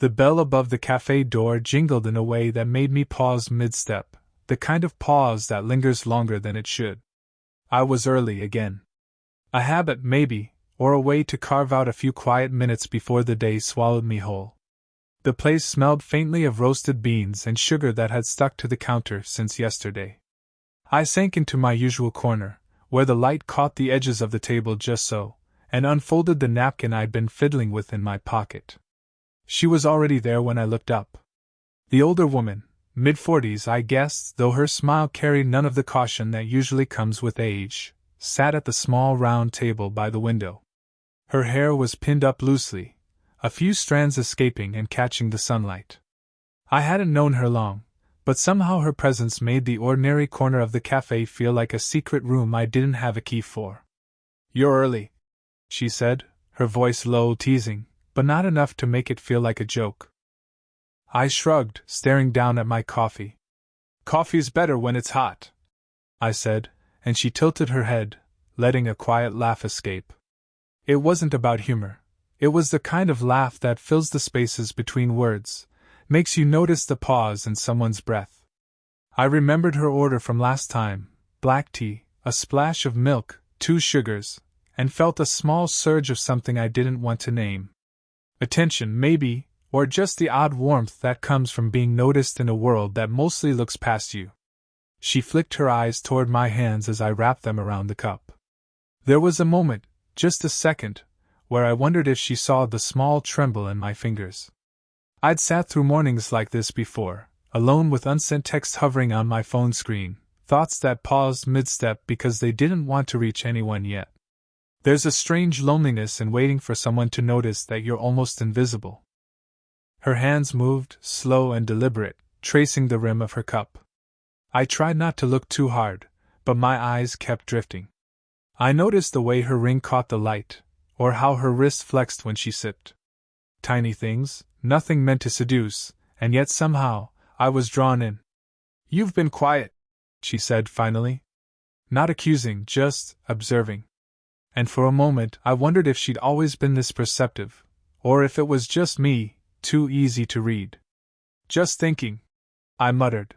The bell above the cafe door jingled in a way that made me pause mid-step, the kind of pause that lingers longer than it should. I was early again. A habit, maybe, or a way to carve out a few quiet minutes before the day swallowed me whole. The place smelled faintly of roasted beans and sugar that had stuck to the counter since yesterday. I sank into my usual corner, where the light caught the edges of the table just so, and unfolded the napkin I'd been fiddling with in my pocket. She was already there when I looked up. The older woman, mid-40s I guessed, though her smile carried none of the caution that usually comes with age, sat at the small round table by the window. Her hair was pinned up loosely, a few strands escaping and catching the sunlight. I hadn't known her long, but somehow her presence made the ordinary corner of the cafe feel like a secret room I didn't have a key for. "You're early," she said, her voice low, teasing, but not enough to make it feel like a joke. I shrugged, staring down at my coffee. "Coffee's better when it's hot," I said, and she tilted her head, letting a quiet laugh escape. It wasn't about humor. It was the kind of laugh that fills the spaces between words, makes you notice the pause in someone's breath. I remembered her order from last time: black tea, a splash of milk, 2 sugars, and felt a small surge of something I didn't want to name. Attention, maybe, or just the odd warmth that comes from being noticed in a world that mostly looks past you. She flicked her eyes toward my hands as I wrapped them around the cup. There was a moment, just a second, where I wondered if she saw the small tremble in my fingers. I'd sat through mornings like this before, alone with unsent text hovering on my phone screen, thoughts that paused mid-step because they didn't want to reach anyone yet. There's a strange loneliness in waiting for someone to notice that you're almost invisible. Her hands moved, slow and deliberate, tracing the rim of her cup. I tried not to look too hard, but my eyes kept drifting. I noticed the way her ring caught the light, or how her wrist flexed when she sipped. Tiny things, nothing meant to seduce, and yet somehow, I was drawn in. "You've been quiet," she said finally. Not accusing, just observing. And for a moment I wondered if she'd always been this perceptive, or if it was just me, too easy to read. "Just thinking," I muttered.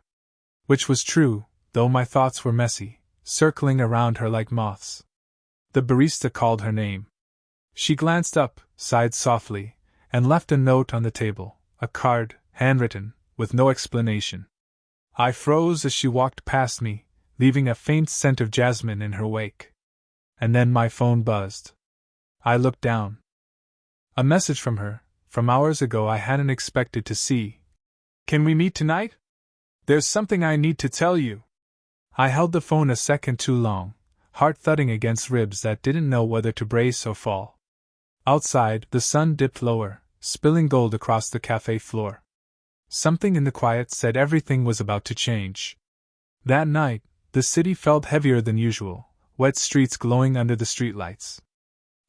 Which was true, though my thoughts were messy, circling around her like moths. The barista called her name. She glanced up, sighed softly, and left a note on the table, a card, handwritten, with no explanation. I froze as she walked past me, leaving a faint scent of jasmine in her wake. And then my phone buzzed. I looked down. A message from her, from hours ago I hadn't expected to see. "Can we meet tonight? There's something I need to tell you." I held the phone a second too long, heart thudding against ribs that didn't know whether to brace or fall. Outside, the sun dipped lower, spilling gold across the cafe floor. Something in the quiet said everything was about to change. That night, the city felt heavier than usual, wet streets glowing under the streetlights.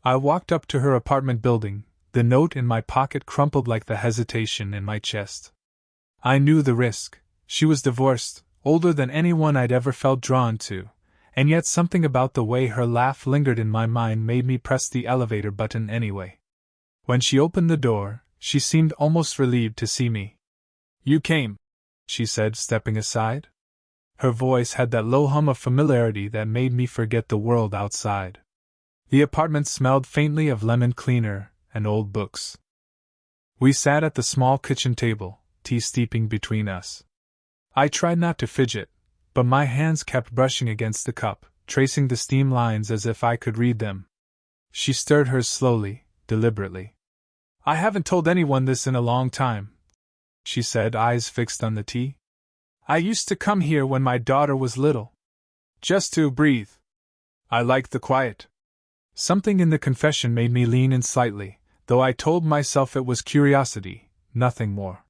I walked up to her apartment building, the note in my pocket crumpled like the hesitation in my chest. I knew the risk. She was divorced, older than anyone I'd ever felt drawn to, and yet something about the way her laugh lingered in my mind made me press the elevator button anyway. When she opened the door, she seemed almost relieved to see me. "You came," she said, stepping aside. Her voice had that low hum of familiarity that made me forget the world outside. The apartment smelled faintly of lemon cleaner and old books. We sat at the small kitchen table, tea steeping between us. I tried not to fidget, but my hands kept brushing against the cup, tracing the steam lines as if I could read them. She stirred hers slowly, deliberately. "I haven't told anyone this in a long time," she said, eyes fixed on the tea. "I used to come here when my daughter was little. Just to breathe. I liked the quiet." Something in the confession made me lean in slightly, though I told myself it was curiosity, nothing more.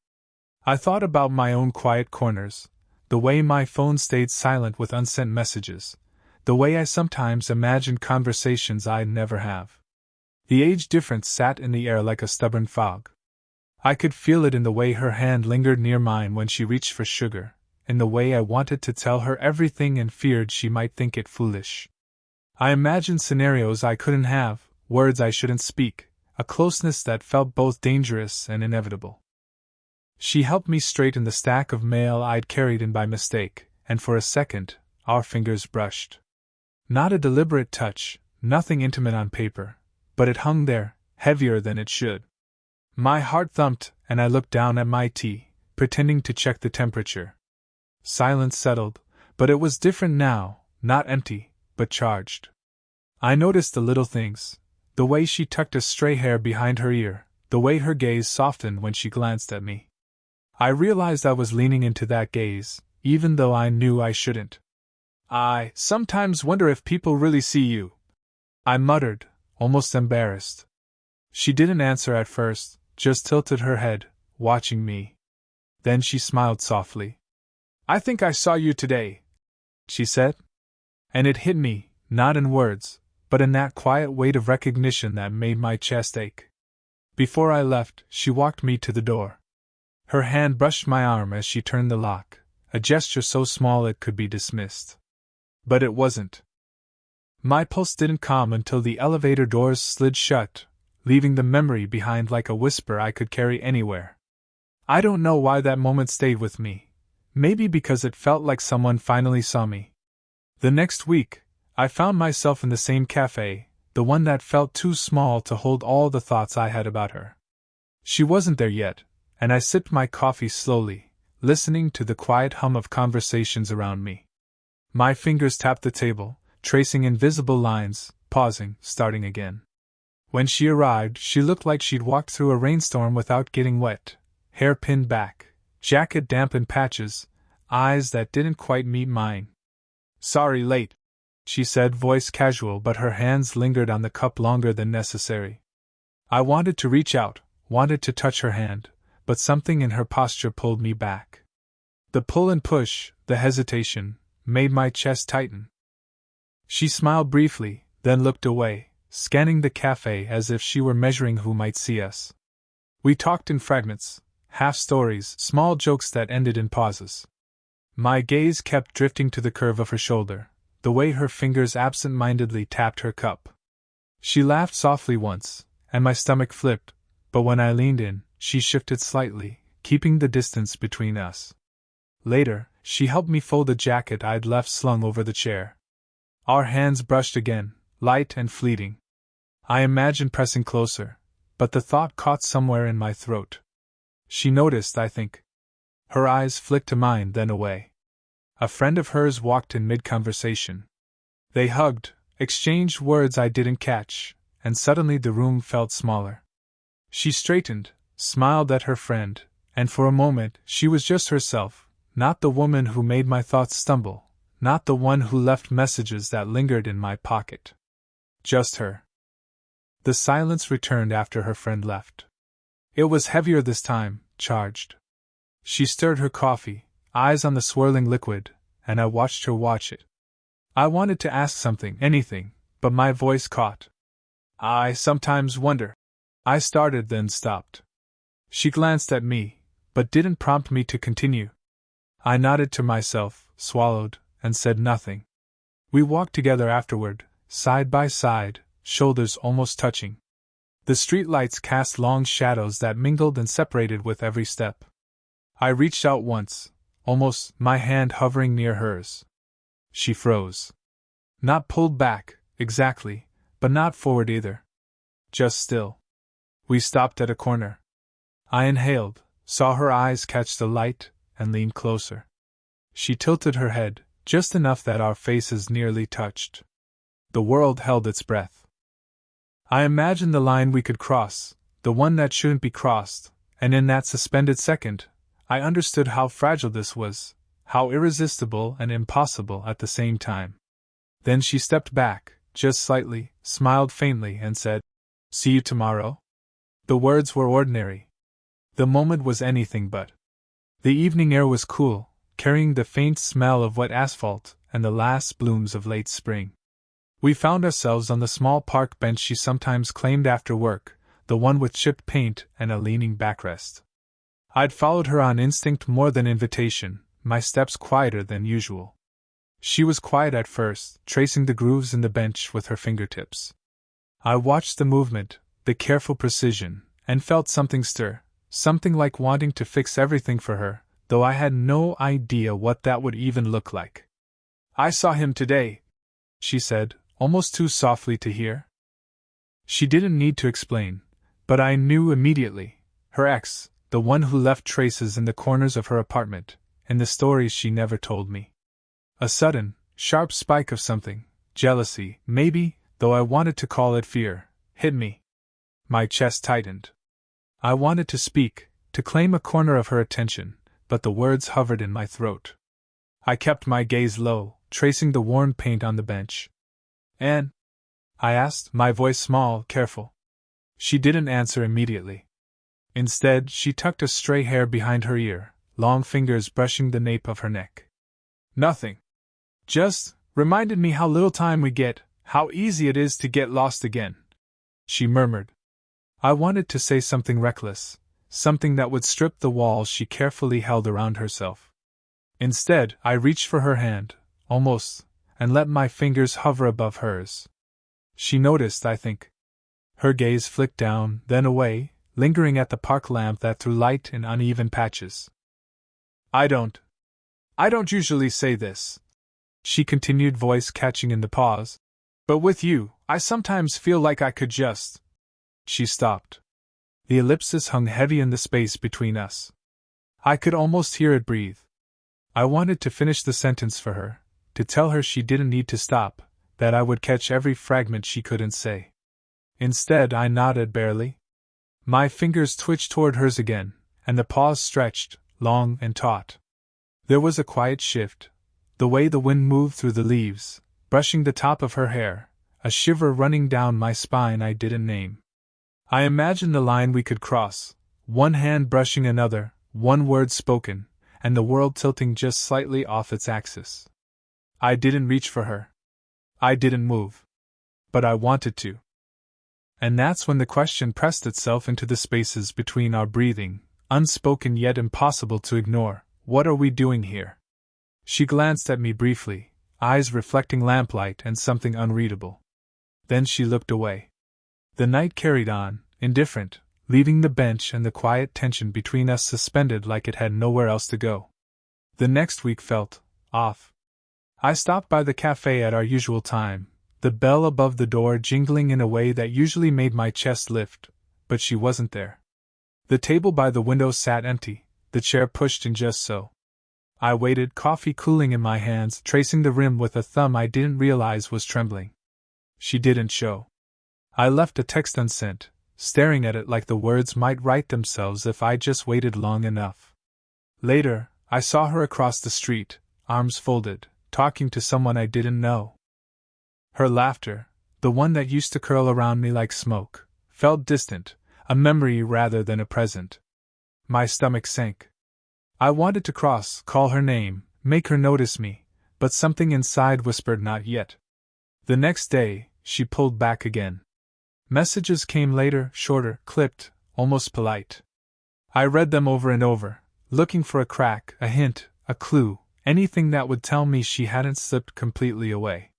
I thought about my own quiet corners, the way my phone stayed silent with unsent messages, the way I sometimes imagined conversations I'd never have. The age difference sat in the air like a stubborn fog. I could feel it in the way her hand lingered near mine when she reached for sugar, in the way I wanted to tell her everything and feared she might think it foolish. I imagined scenarios I couldn't have, words I shouldn't speak, a closeness that felt both dangerous and inevitable. She helped me straighten the stack of mail I'd carried in by mistake, and for a second, our fingers brushed. Not a deliberate touch, nothing intimate on paper, but it hung there, heavier than it should. My heart thumped, and I looked down at my tea, pretending to check the temperature. Silence settled, but it was different now, not empty, but charged. I noticed the little things, the way she tucked a stray hair behind her ear, the way her gaze softened when she glanced at me. I realized I was leaning into that gaze, even though I knew I shouldn't. "I sometimes wonder if people really see you," I muttered, almost embarrassed. She didn't answer at first, just tilted her head, watching me. Then she smiled softly. "I think I saw you today," she said. And it hit me, not in words, but in that quiet weight of recognition that made my chest ache. Before I left, she walked me to the door. Her hand brushed my arm as she turned the lock, a gesture so small it could be dismissed. But it wasn't. My pulse didn't calm until the elevator doors slid shut, leaving the memory behind like a whisper I could carry anywhere. I don't know why that moment stayed with me. Maybe because it felt like someone finally saw me. The next week, I found myself in the same cafe, the one that felt too small to hold all the thoughts I had about her. She wasn't there yet, and I sipped my coffee slowly, listening to the quiet hum of conversations around me. My fingers tapped the table, tracing invisible lines, pausing, starting again. When she arrived, she looked like she'd walked through a rainstorm without getting wet, hair pinned back, jacket damp in patches, eyes that didn't quite meet mine. "Sorry late," she said, voice casual, but her hands lingered on the cup longer than necessary. I wanted to reach out, wanted to touch her hand, but something in her posture pulled me back. The pull and push, the hesitation, made my chest tighten. She smiled briefly, then looked away, scanning the cafe as if she were measuring who might see us. We talked in fragments, half stories, small jokes that ended in pauses. My gaze kept drifting to the curve of her shoulder, the way her fingers absent-mindedly tapped her cup. She laughed softly once, and my stomach flipped, but when I leaned in, she shifted slightly, keeping the distance between us. Later, she helped me fold a jacket I'd left slung over the chair. Our hands brushed again, light and fleeting. I imagined pressing closer, but the thought caught somewhere in my throat. She noticed, I think. Her eyes flicked to mine, then away. A friend of hers walked in mid-conversation. They hugged, exchanged words I didn't catch, and suddenly the room felt smaller. She straightened, smiled at her friend, and for a moment she was just herself, not the woman who made my thoughts stumble, not the one who left messages that lingered in my pocket. Just her. The silence returned after her friend left. It was heavier this time, charged. She stirred her coffee, eyes on the swirling liquid, and I watched her watch it. I wanted to ask something, anything, but my voice caught. "I sometimes wonder," I started, then stopped. She glanced at me, but didn't prompt me to continue. I nodded to myself, swallowed, and said nothing. We walked together afterward, side by side, shoulders almost touching. The streetlights cast long shadows that mingled and separated with every step. I reached out once, almost, my hand hovering near hers. She froze. Not pulled back, exactly, but not forward either. Just still. We stopped at a corner. I inhaled, saw her eyes catch the light, and leaned closer. She tilted her head, just enough that our faces nearly touched. The world held its breath. I imagined the line we could cross, the one that shouldn't be crossed, and in that suspended second, I understood how fragile this was, how irresistible and impossible at the same time. Then she stepped back, just slightly, smiled faintly, and said, "See you tomorrow?" The words were ordinary. The moment was anything but. The evening air was cool, carrying the faint smell of wet asphalt and the last blooms of late spring. We found ourselves on the small park bench she sometimes claimed after work, the one with chipped paint and a leaning backrest. I'd followed her on instinct more than invitation, my steps quieter than usual. She was quiet at first, tracing the grooves in the bench with her fingertips. I watched the movement, the careful precision, and felt something stir, something like wanting to fix everything for her, though I had no idea what that would even look like. "I saw him today," she said, almost too softly to hear. She didn't need to explain, but I knew immediately. Her ex, the one who left traces in the corners of her apartment, and the stories she never told me. A sudden, sharp spike of something, jealousy, maybe, though I wanted to call it fear, hit me. My chest tightened. I wanted to speak, to claim a corner of her attention, but the words hovered in my throat. I kept my gaze low, tracing the worn paint on the bench. "Anne?" I asked, my voice small, careful. She didn't answer immediately. Instead, she tucked a stray hair behind her ear, long fingers brushing the nape of her neck. "Nothing. Just reminded me how little time we get, how easy it is to get lost again," she murmured. I wanted to say something reckless, something that would strip the walls she carefully held around herself. Instead, I reached for her hand, almost, and let my fingers hover above hers. She noticed, I think. Her gaze flicked down, then away, lingering at the park lamp that threw light in uneven patches. I don't usually say this," she continued, voice catching in the pause, "but with you, I sometimes feel like I could just—" She stopped. The ellipsis hung heavy in the space between us. I could almost hear it breathe. I wanted to finish the sentence for her, to tell her she didn't need to stop, that I would catch every fragment she couldn't say. Instead, I nodded barely. My fingers twitched toward hers again, and the pause stretched, long and taut. There was a quiet shift, the way the wind moved through the leaves, brushing the top of her hair, a shiver running down my spine I didn't name. I imagined the line we could cross, one hand brushing another, one word spoken, and the world tilting just slightly off its axis. I didn't reach for her. I didn't move. But I wanted to. And that's when the question pressed itself into the spaces between our breathing, unspoken yet impossible to ignore. What are we doing here? She glanced at me briefly, eyes reflecting lamplight and something unreadable. Then she looked away. The night carried on, indifferent, leaving the bench and the quiet tension between us suspended like it had nowhere else to go. The next week felt off. I stopped by the cafe at our usual time, the bell above the door jingling in a way that usually made my chest lift, but she wasn't there. The table by the window sat empty, the chair pushed in just so. I waited, coffee cooling in my hands, tracing the rim with a thumb I didn't realize was trembling. She didn't show. I left a text unsent, staring at it like the words might write themselves if I just waited long enough. Later, I saw her across the street, arms folded, talking to someone I didn't know. Her laughter, the one that used to curl around me like smoke, felt distant, a memory rather than a present. My stomach sank. I wanted to cross, call her name, make her notice me, but something inside whispered not yet. The next day, she pulled back again. Messages came later, shorter, clipped, almost polite. I read them over and over, looking for a crack, a hint, a clue, anything that would tell me she hadn't slipped completely away.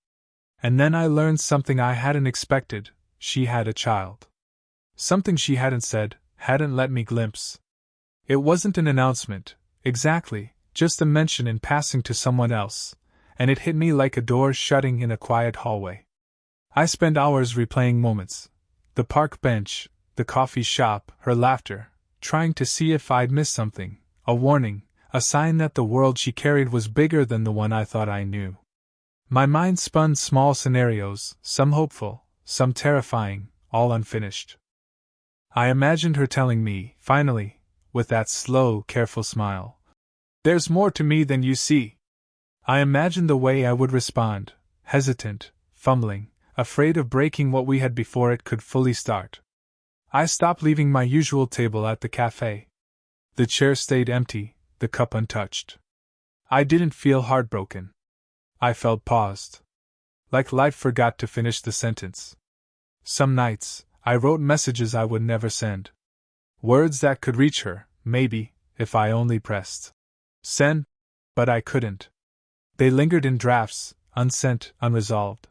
And then I learned something I hadn't expected: she had a child. Something she hadn't said, hadn't let me glimpse. It wasn't an announcement, exactly, just a mention in passing to someone else, and it hit me like a door shutting in a quiet hallway. I spent hours replaying moments. The park bench, the coffee shop, her laughter, trying to see if I'd missed something, a warning, a sign that the world she carried was bigger than the one I thought I knew. My mind spun small scenarios, some hopeful, some terrifying, all unfinished. I imagined her telling me, finally, with that slow, careful smile, "There's more to me than you see." I imagined the way I would respond, hesitant, fumbling, afraid of breaking what we had before it could fully start. I stopped leaving my usual table at the cafe. The chair stayed empty, the cup untouched. I didn't feel heartbroken. I felt paused. Like life forgot to finish the sentence. Some nights, I wrote messages I would never send. Words that could reach her, maybe, if I only pressed send, but I couldn't. They lingered in drafts, unsent, unresolved.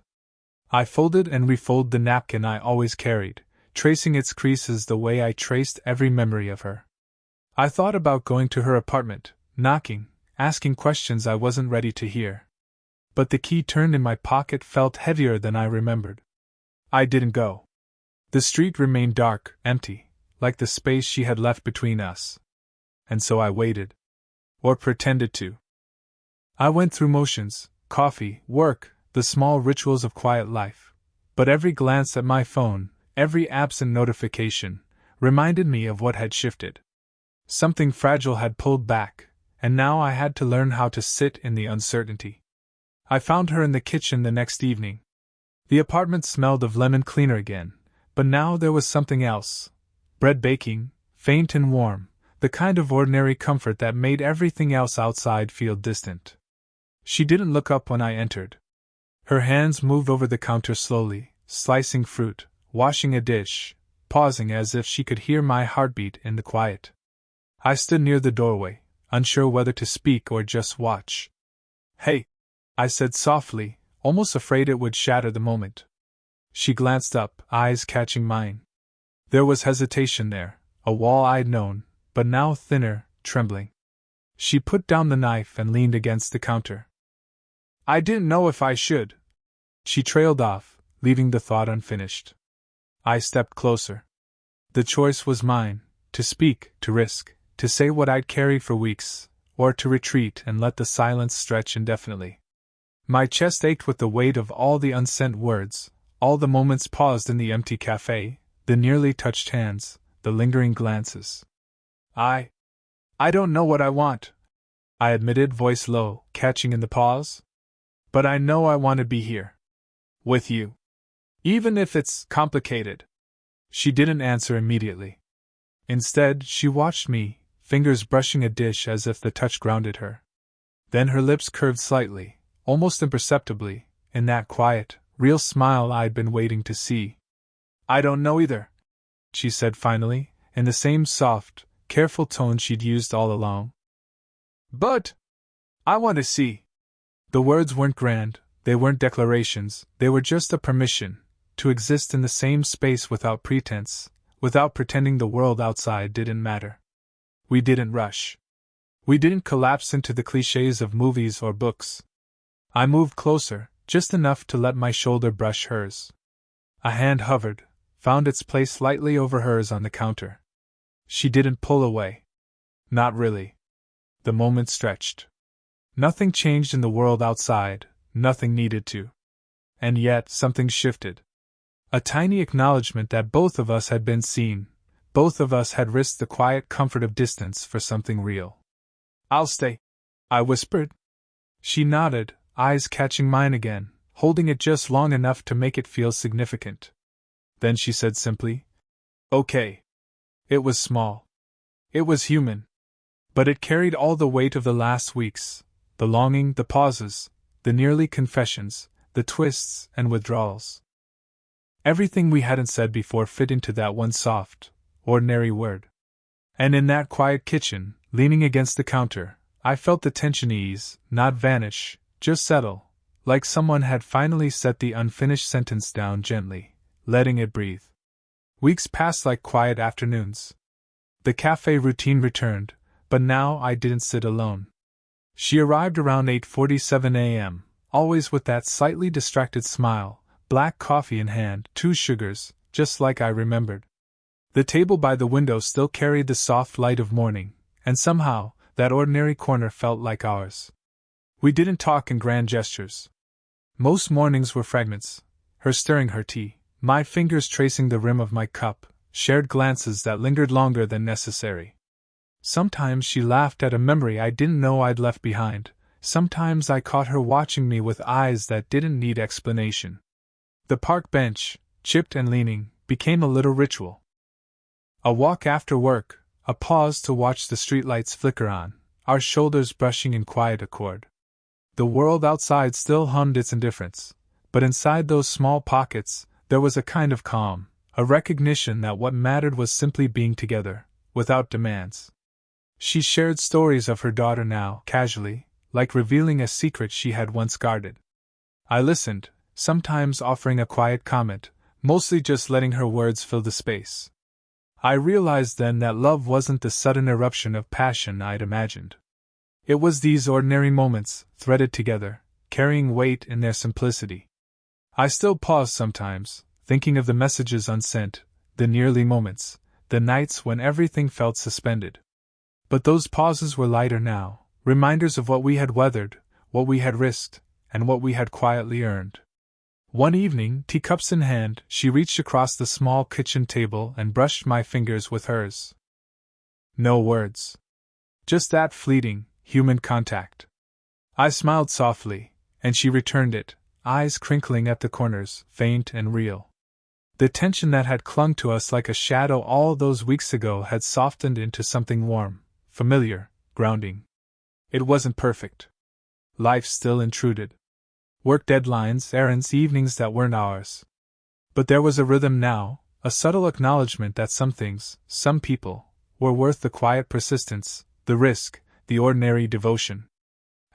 I folded and refolded the napkin I always carried, tracing its creases the way I traced every memory of her. I thought about going to her apartment, knocking, asking questions I wasn't ready to hear. But the key turned in my pocket felt heavier than I remembered. I didn't go. The street remained dark, empty, like the space she had left between us. And so I waited. Or pretended to. I went through motions, coffee, work, the small rituals of quiet life. But every glance at my phone, every absent notification, reminded me of what had shifted. Something fragile had pulled back, and now I had to learn how to sit in the uncertainty. I found her in the kitchen the next evening. The apartment smelled of lemon cleaner again, but now there was something else. Bread baking, faint and warm, the kind of ordinary comfort that made everything else outside feel distant. She didn't look up when I entered. Her hands moved over the counter slowly, slicing fruit, washing a dish, pausing as if she could hear my heartbeat in the quiet. I stood near the doorway, unsure whether to speak or just watch. "Hey," I said softly, almost afraid it would shatter the moment. She glanced up, eyes catching mine. There was hesitation there, a wall I'd known, but now thinner, trembling. She put down the knife and leaned against the counter. "I didn't know if I should." She trailed off, leaving the thought unfinished. I stepped closer. The choice was mine, to speak, to risk, to say what I'd carried for weeks, or to retreat and let the silence stretch indefinitely. My chest ached with the weight of all the unsent words, all the moments paused in the empty cafe, the nearly touched hands, the lingering glances. I don't know what I want," I admitted, voice low, catching in the pause. "But I know I want to be here. With you. Even if it's complicated." She didn't answer immediately. Instead, she watched me, fingers brushing a dish as if the touch grounded her. Then her lips curved slightly, almost imperceptibly, in that quiet, real smile I'd been waiting to see. "I don't know either," she said finally, in the same soft, careful tone she'd used all along. "But I want to see." The words weren't grand, they weren't declarations, they were just a permission to exist in the same space without pretense, without pretending the world outside didn't matter. We didn't rush. We didn't collapse into the clichés of movies or books. I moved closer, just enough to let my shoulder brush hers. A hand hovered, found its place lightly over hers on the counter. She didn't pull away. Not really. The moment stretched. Nothing changed in the world outside, nothing needed to. And yet, something shifted. A tiny acknowledgement that both of us had been seen, both of us had risked the quiet comfort of distance for something real. "I'll stay," I whispered. She nodded, eyes catching mine again, holding it just long enough to make it feel significant. Then she said simply, "Okay." It was small. It was human. But it carried all the weight of the last weeks, the longing, the pauses, the nearly confessions, the twists and withdrawals. Everything we hadn't said before fit into that one soft, ordinary word. And in that quiet kitchen, leaning against the counter, I felt the tension ease, not vanish, just settle, like someone had finally set the unfinished sentence down gently, letting it breathe. Weeks passed like quiet afternoons. The cafe routine returned, but now I didn't sit alone. She arrived around 8:47 a.m., always with that slightly distracted smile, black coffee in hand, 2 sugars, just like I remembered. The table by the window still carried the soft light of morning, and somehow, that ordinary corner felt like ours. We didn't talk in grand gestures. Most mornings were fragments, her stirring her tea, my fingers tracing the rim of my cup, shared glances that lingered longer than necessary. Sometimes she laughed at a memory I didn't know I'd left behind, sometimes I caught her watching me with eyes that didn't need explanation. The park bench, chipped and leaning, became a little ritual. A walk after work, a pause to watch the streetlights flicker on, our shoulders brushing in quiet accord. The world outside still hummed its indifference, but inside those small pockets, there was a kind of calm, a recognition that what mattered was simply being together, without demands. She shared stories of her daughter now, casually, like revealing a secret she had once guarded. I listened, sometimes offering a quiet comment, mostly just letting her words fill the space. I realized then that love wasn't the sudden eruption of passion I'd imagined. It was these ordinary moments, threaded together, carrying weight in their simplicity. I still pause sometimes, thinking of the messages unsent, the nearly moments, the nights when everything felt suspended. But those pauses were lighter now, reminders of what we had weathered, what we had risked, and what we had quietly earned. One evening, teacups in hand, she reached across the small kitchen table and brushed my fingers with hers. No words. Just that fleeting, human contact. I smiled softly, and she returned it, eyes crinkling at the corners, faint and real. The tension that had clung to us like a shadow all those weeks ago had softened into something warm, familiar, grounding. It wasn't perfect. Life still intruded. Work deadlines, errands, evenings that weren't ours. But there was a rhythm now, a subtle acknowledgement that some things, some people, were worth the quiet persistence, the risk, the ordinary devotion.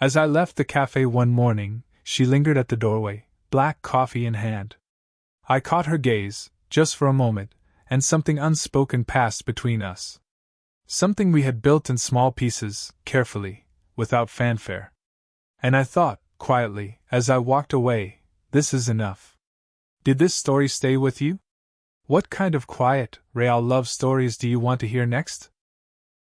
As I left the cafe one morning, she lingered at the doorway, black coffee in hand. I caught her gaze, just for a moment, and something unspoken passed between us. Something we had built in small pieces, carefully, without fanfare. And I thought, quietly, as I walked away, this is enough. Did this story stay with you? What kind of quiet, real love stories do you want to hear next?